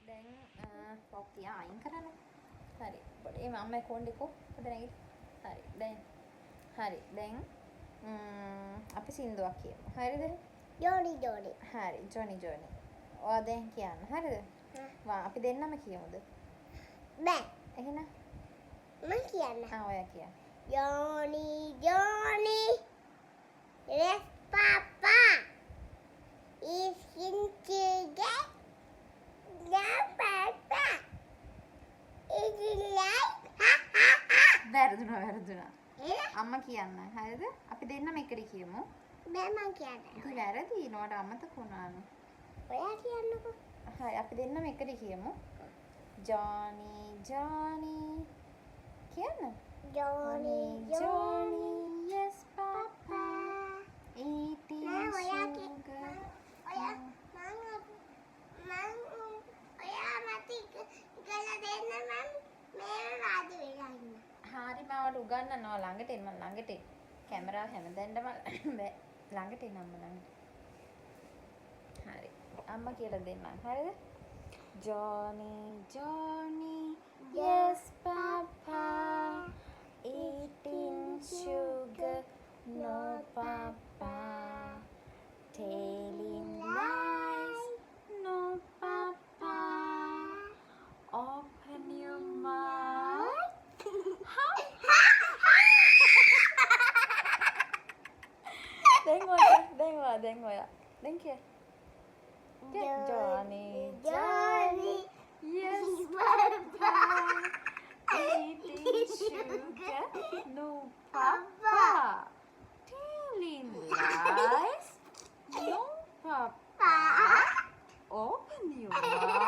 දැන් පොක් තියා අයින් කරන්න. හරි. පොඩි මම කොණ්ඩේකෝ පොඩ නැගිට. හරි. හරි. දැන් අපි සින්දුවක් කියමු. හරිද? ජෝනි ජෝනි. හරි. ජොනි. ඔයා දැන් කියන්න. හරිද? අපි දෙන්නම කියමුද? බෑ. එහෙනම් මම කියන්න. ඔයා කියන්න. Johnny. Yes, Papa. Is in today. No, Papa. Is it like? වැරදුනා. අම්මා කියන්න. හරිද? අපි දෙන්නම එකට කියමු. බෑ මම කියන්න. ඉතින් වැරදි නෝට අමතක වුණානේ. ඔයා කියන්නකෝ. හරි අපි දෙන්නම එකට කියමු. Johnny. කියන්න. Johnny. Yes, Papa. Eating sugar. ඔයා මට ඉගලා දෙන්න මම මේ වාඩි වෙලා ඉන්න. හරි මම උගන්වනවා ළඟට එන්න මම ළඟට එන්න. කැමරාව හැමදැන්නම බෑ ළඟට එන්න අම්ම ළඟට. හරි. අම්මා කියලා දෙන්නම්. හරිද? Johnny. Yes, Papa. Eating sugar. No, Papa. Telling lies. No, Papa. Open your mouth. දැන් ඔයා. දැන් කිය. Johnny. Yes, Papa. Eating sugar. No, Papa. Telling lies. No, Papa. Open your mouth.